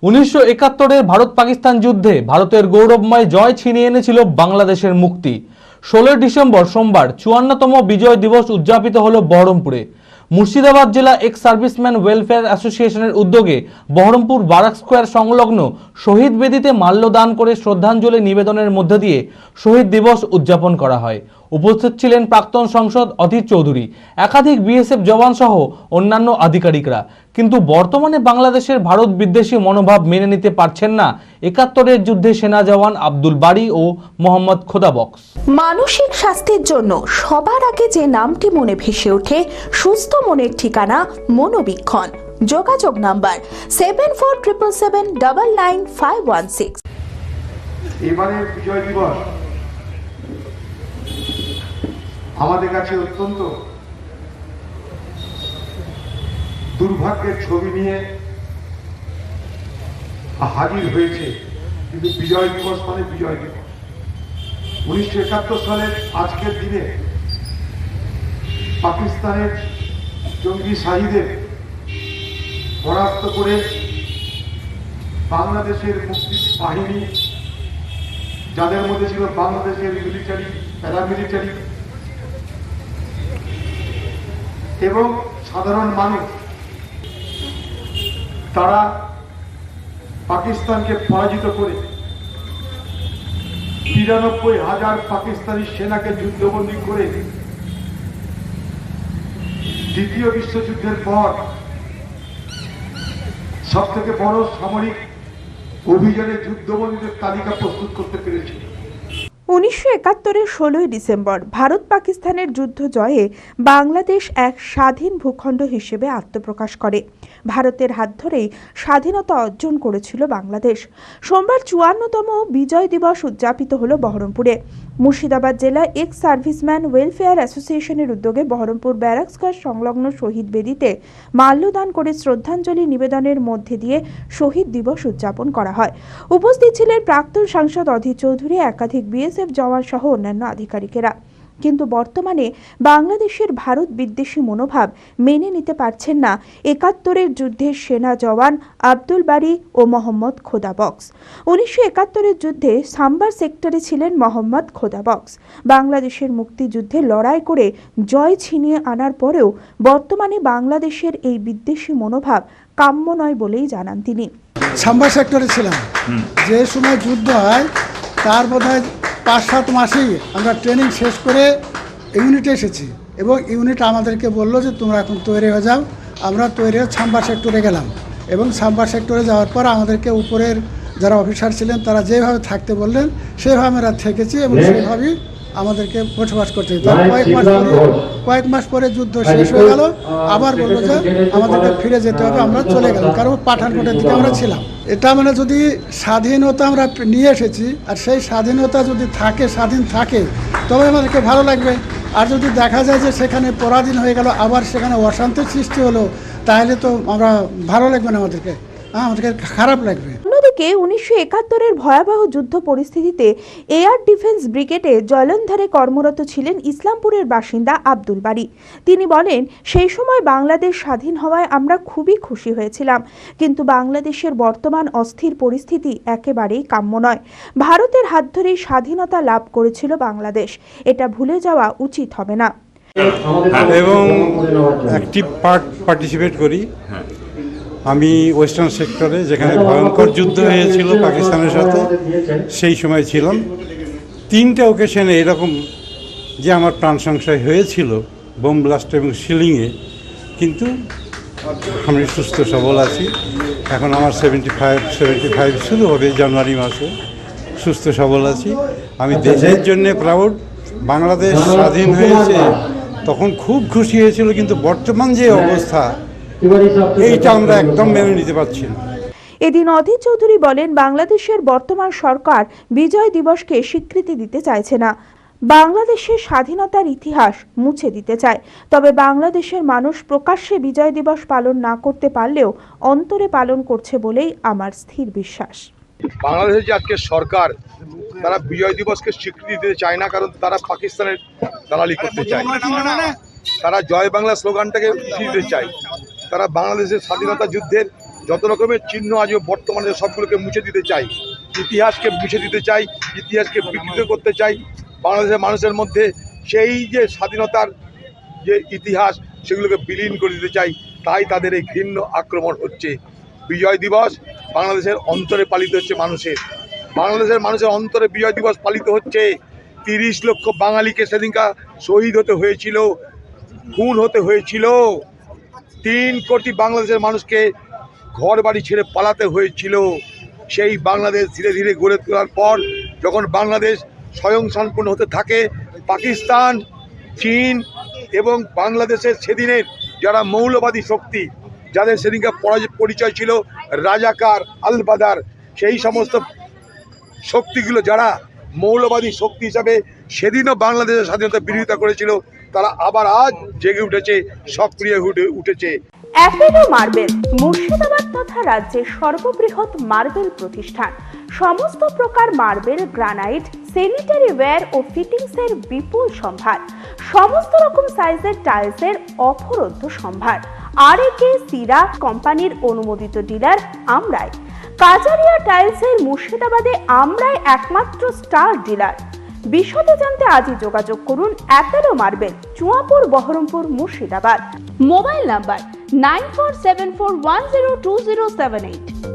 1971-এর ভারত পাকিস্তান যুদ্ধে ভারতের গৌরবময় জয় ছিনিয়ে এনেছিল বাংলাদেশের মুক্তি। 16 ডিসেম্বর সোমবার 54তম বিজয় দিবস উদযাপিত হলো বহরমপুরে। মুর্শিদাবাদ জেলা এক্স সার্ভিসম্যান ওয়েলফেয়ার অ্যাসোসিয়েশনের উদ্যোগে বহরমপুর বারাক স্কোয়ার সংলগ্ন শহীদ বেদিতে মাল্যদান করে শ্রদ্ধাঞ্জলি নিবেদনের মধ্য দিয়ে শহীদ দিবস উদযাপন করা হয়। উপস্থিত ছিলেন প্রাক্তন সাংসদ অধীর চৌধুরী, একাধিক বিএসএফ জওয়ান সহ অন্যান্য আধিকারিকরা। কিন্তু বর্তমানে বাংলাদেশের ভারত বিদ্বেষী মনোভাব মেনে নিতে পারছেন না 71-এর যুদ্ধে সেনা জওয়ান আব্দুল বারী ও মোহাম্মদ খোদা বক্স। মানসিক স্বাস্থ্যের জন্য সবার আগে যে নামটি মনে ভেসে ওঠে, সুস্থ মনের ঠিকানা মনোবীক্ষণ। যোগাযোগ নাম্বার 7477799516। এবারের বিজয় দিবস আমাদের কাছে অত্যন্ত দুর্ভাগ্যের ছবি নিয়ে হাজির হয়েছে, কিন্তু বিজয় দিবস মানে বিজয় দিবস। 1971 সালের আজকের দিনে পাকিস্তানের জঙ্গি শাহীদের পরাস্ত করে বাংলাদেশের মুক্তি বাহিনী, যাদের মধ্যে ছিল বাংলাদেশের মিলিটারি, প্যারামিলিটারি এবং সাধারণ মানুষ, তারা পাকিস্তানকে পরাজিত করে 93,000 পাকিস্তানি সেনাকে যুদ্ধবন্দী করে দ্বিতীয় বিশ্বযুদ্ধের পর সব থেকে বড় সামরিক অভিযানে যুদ্ধবন্দীদের তালিকা প্রস্তুত করতে পেরেছিল। 1971-এর 16 ডিসেম্বর ভারত পাকিস্তানের যুদ্ধ জয়ে বাংলাদেশ এক স্বাধীন ভূখণ্ড হিসেবে আত্মপ্রকাশ করে। ভারতের হাত ধরেই স্বাধীনতা অর্জন করেছিল বাংলাদেশ। সোমবার 54তম বিজয় দিবস উদযাপিত হলো বহরমপুরে। মুর্শিদাবাদ জেলা এক্স সার্ভিসম্যান ওয়েলফেয়ার অ্যাসোসিয়েশনের উদ্যোগে বহরমপুর ব্যারাক স্কোয়ার সংলগ্ন শহীদ বেদিতে মাল্যদান করে শ্রদ্ধাঞ্জলি নিবেদনের মধ্যে দিয়ে শহীদ দিবস উদযাপন করা হয়। উপস্থিত ছিলেন প্রাক্তন সাংসদ অধীর চৌধুরী, একাধিক বিএসএফ জওয়ান সহ অন্যান্য আধিকারিকেরা। কিন্তু বর্তমানে বাংলাদেশের ভারত বিদ্বেষী মনোভাব মেনে নিতে পারছেন না 71-এর যুদ্ধের সেনা জওয়ান আব্দুল বারী ও মোহাম্মদ খোদা বক্স। 1971-এর যুদ্ধে সাম্বার সেক্টরে ছিলেন মোহাম্মদ খোদা বক্স। বাংলাদেশের মুক্তিযুদ্ধে লড়াই করে জয় ছিনিয়ে আনার পরেও বর্তমানে বাংলাদেশের এই বিদ্বেষী মনোভাব কাম্য নয় বলেই জানান তিনি। সাম্বার সেক্টরে ছিলাম, যে সময় যুদ্ধ হয় তার বোধহয় 5-7 মাসেই আমরা ট্রেনিং শেষ করে ইউনিটে এসেছি এবং ইউনিট আমাদেরকে বললো যে তোমরা এখন তৈরি হয়ে যাও। আমরা তৈরি হয়ে সাম্বার সেক্টরে গেলাম এবং সাম্বার সেক্টরে যাওয়ার পর আমাদেরকে উপরের যারা অফিসার ছিলেন তারা যেভাবে থাকতে বললেন সেভাবে আমরা থেকেছি এবং সেভাবেই আমাদেরকে বসবাস করতে হতো। কয়েক মাস পরে যুদ্ধ শেষ হয়ে গেল, আবার বললো যে আমাদেরকে ফিরে যেতে হবে। আমরা চলে গেলাম, কারণ পাঠানকোটের দিকে আমরা ছিলাম। এটা মানে যদি স্বাধীনতা আমরা নিয়ে এসেছি আর সেই স্বাধীনতা যদি থাকে, স্বাধীন থাকে, তবে আমাদেরকে ভালো লাগবে। আর যদি দেখা যায় যে সেখানে পরাধীন হয়ে গেল, আবার সেখানে অশান্তির সৃষ্টি হলো, তাহলে তো আমরা ভালো লাগবে না, আমাদেরকে খারাপ লাগবে। অন্যদিকে 1971-এর ভয়াবহ যুদ্ধ পরিস্থিতিতে এয়ার ডিফেন্স ব্রিগেডে জলন্ধরে কর্মরত ছিলেন ইসলামপুরের বাসিন্দা আব্দুল বারী। তিনি বলেন, সেই সময় বাংলাদেশ স্বাধীন হওয়ায় আমরা খুবই খুশি হয়েছিলাম, কিন্তু বাংলাদেশের বর্তমান অস্থির পরিস্থিতি একেবারেই কাম্য নয়। ভারতের হাত ধরেই স্বাধীনতা লাভ করেছিল বাংলাদেশ, এটা ভুলে যাওয়া উচিত হবে না। এবং অ্যাক্টিভ পার্টিসিপেট করি। আমি ওয়েস্টার্ন সেক্টরে, যেখানে ভয়ঙ্কর যুদ্ধ হয়েছিল পাকিস্তানের সাথে, সেই সময় ছিলাম। 3টে ওকেশনে এরকম যে আমার প্রাণ সংশয় হয়েছিল বোম ব্লাস্ট এবং শিলিংয়ে, কিন্তু আমি সুস্থ সবল আছি। এখন আমার 75 শুরু হবে জানুয়ারি মাসে। সুস্থ সবল আছি। আমি দেশের জন্যে প্রাউড। বাংলাদেশ স্বাধীন হয়েছে তখন খুব খুশি হয়েছিল, কিন্তু বর্তমান যে অবস্থা, এইটা আমরা একদম মেনে নিতে পারছি না। এদিন অধীর চৌধুরী বলেন, বাংলাদেশের বর্তমান সরকার বিজয় দিবসকে স্বীকৃতি দিতে চাইছে না। বাংলাদেশের স্বাধীনতার ইতিহাস মুছে দিতে চায়। তবে বাংলাদেশের মানুষ প্রকাশ্যে বিজয় দিবস পালন না করতে পারলেও অন্তরে পালন করছে বলেই আমার স্থির বিশ্বাস। বাংলাদেশের যে আজকে সরকার, তারা বিজয় দিবসকে স্বীকৃতি দিতে চায় না, কারণ তারা পাকিস্তানের দালালি করতে চায়। তারা জয় বাংলা স্লোগানটাকে দিতে চায়। তারা বাংলাদেশের স্বাধীনতা যুদ্ধের যত রকমের চিহ্ন আজও বর্তমানে সবগুলোকে মুছে দিতে চাই, ইতিহাসকে মুছে দিতে চাই, ইতিহাসকে বিকৃত করতে চাই। বাংলাদেশের মানুষের মধ্যে সেই যে স্বাধীনতার যে ইতিহাস সেগুলোকে বিলীন করে দিতে চাই, তাই তাদের এই ঘৃণ্য আক্রমণ হচ্ছে। বিজয় দিবস বাংলাদেশের অন্তরে পালিত হচ্ছে, বাংলাদেশের মানুষের অন্তরে বিজয় দিবস পালিত হচ্ছে। 30 লক্ষ বাঙালিকে সেদিনকার শহীদ হতে হয়েছিল, খুন হতে হয়েছিল। 3 কোটি বাংলাদেশের মানুষকে ঘর বাড়ি ছেড়ে পালাতে হয়েছিল। সেই বাংলাদেশ ধীরে ধীরে গড়ে তোলার পর যখন বাংলাদেশ স্বয়ংসম্পূর্ণ হতে থাকে, পাকিস্তান, চীন এবং বাংলাদেশের সেদিনের যারা মৌলবাদী শক্তি, যাদের সেদিনকার পরিচয় ছিল রাজাকার, আলবাদার, সেই সমস্ত শক্তিগুলো যারা মৌলবাদী শক্তি হিসাবে সেদিনও বাংলাদেশের স্বাধীনতা বিরোধিতা করেছিল, তারা আবার আজ জেগে উঠেছে, সক্রিয় হয়ে উঠেছে। অ্যাপেলো মার্বেল মুর্শিদাবাদ তথা রাজ্যের সর্ববৃহৎ মার্বেল প্রতিষ্ঠান। সমস্ত প্রকার মার্বেল, গ্রানাইট, স্যানিটারি ওয়্যার ও ফিটিংসের বিপুল সম্ভার, সমস্ত রকম সাইজের টাইলসের অফুরন্ত সম্ভার। আর.এ.কে সিরা কোম্পানির অনুমোদিত ডিলার আমরাই। কাজারিয়া টাইলসের মুর্শিদাবাদে আমরাই একমাত্র স্টার ডিলার। বিশদে জানতে আজই যোগাযোগ করুন Apollo marble, Chuapur, Baharampur, Murshidabad. Mobile number 9474102078।